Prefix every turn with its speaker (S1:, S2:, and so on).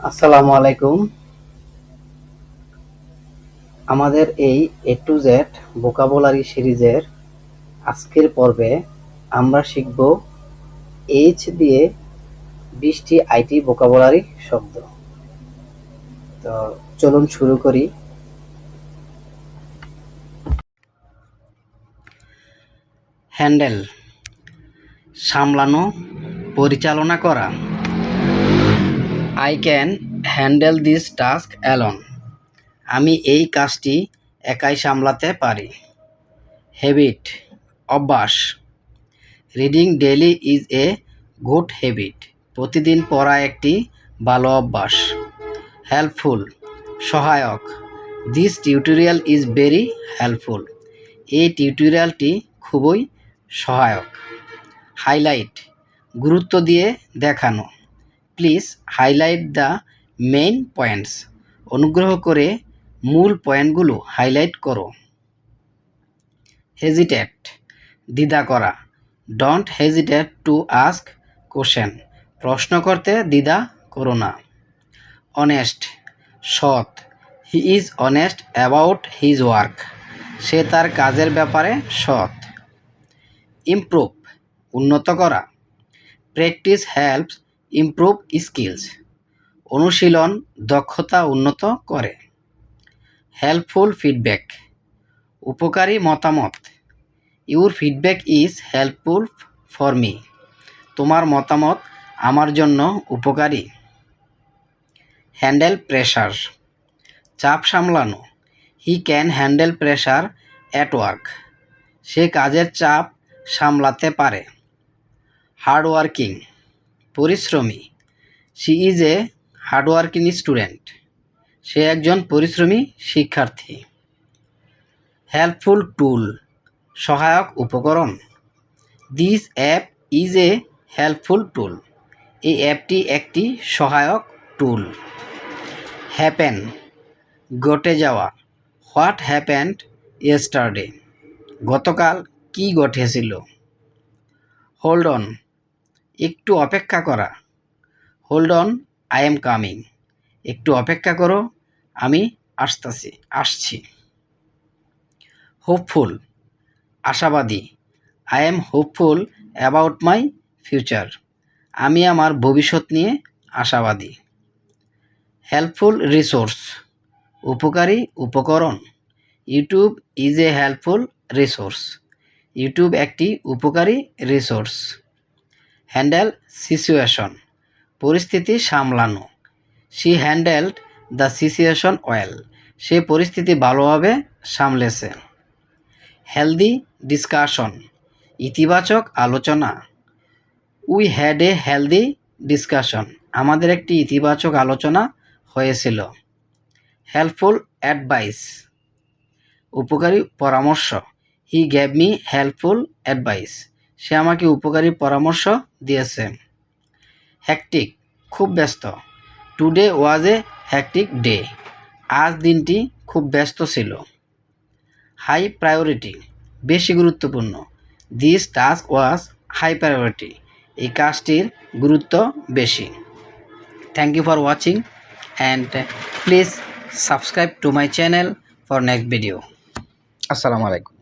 S1: আসসালামু আলাইকুম। আমাদের এই এ টু জেড ভোকাবুলারি সিরিজের আজকের পর্বে আমরা শিখব এইচ দিয়ে 20টি আইটি ভোকাবুলারি শব্দ। তো চলুন শুরু করি। হ্যান্ডেল, সামলানো, পরিচালনা করা। I can handle this task alone. আমি এই কাজটি একাই সামলাতে পারি। হ্যাবিট, অভ্যাস। Reading daily is a good habit. প্রতিদিন পড়া একটি ভালো অভ্যাস। হেল্পফুল, সহায়ক। This tutorial is very helpful. এই টিউটোরিয়ালটি খুবই সহায়ক। হাইলাইট, গুরুত্ব দিয়ে দেখানো। Please highlight the main points. অনুগ্রহ করে মূল পয়েন্টগুলো হাইলাইট করো। হেজিটেট, দ্বিধা করা। Don't hesitate to ask question. প্রশ্ন করতে দ্বিধা করো না। অনেস্ট, সৎ। হি is honest about his work. সে তার কাজের ব্যাপারে সৎ। ইমপ্রুভ, উন্নত করা। Practice helps improve skills. অনুশীলন দক্ষতা উন্নত করে। হেল্পফুল ফিডব্যাক, উপকারী মতামত। Your feedback is helpful for me. তোমার মতামত আমার জন্য উপকারী। হ্যান্ডেল প্রেশার, চাপ সামলানো। He can handle pressure at work. সে কাজের চাপ সামলাতে পারে। হার্ডওয়ার্কিং, পরিশ্রমী। She is a hardworking student. সে একজন পরিশ্রমী শিক্ষার্থী। হেল্পফুল টুল, সহায়ক উপকরণ। This app is a helpful tool. এই অ্যাপটি একটি সহায়ক টুল। হ্যাপেন, ঘটে যাওয়া। What happened yesterday. গতকাল কি ঘটেছিল। হোল্ড অন, একটু অপেক্ষা করা। Hold on, I am coming. একটু অপেক্ষা করো, আমি আসছি। হোপফুল, আশাবাদী। I am hopeful about my future. আমি আমার ভবিষ্যৎ নিয়ে আশাবাদী। হেল্পফুল রিসোর্স, উপকারী উপকরণ। YouTube is a helpful resource. YouTube একটি উপকারী রিসোর্স। হ্যান্ডেল সিচুয়েশন, পরিস্থিতি সামলানো। She handled the situation well. সে পরিস্থিতি ভালোভাবে সামলেছে। হেলদি ডিসকাশন, ইতিবাচক আলোচনা। We had a healthy discussion. আমাদের একটি ইতিবাচক আলোচনা হয়েছিল। হেল্পফুল অ্যাডভাইস, উপকারী পরামর্শ। He gave me helpful advice. সে আমাকে উপকারী পরামর্শ দিয়েছে। হ্যাকটিক, খুব ব্যস্ত। Today was a hectic day. আজ দিনটি খুব ব্যস্ত ছিল। হাই প্রায়োরিটি, বেশি গুরুত্বপূর্ণ। This task was high priority. এই কাজটির গুরুত্ব বেশি। Thank you for watching and please subscribe to my channel for next video. আসসালামু আলাইকুম।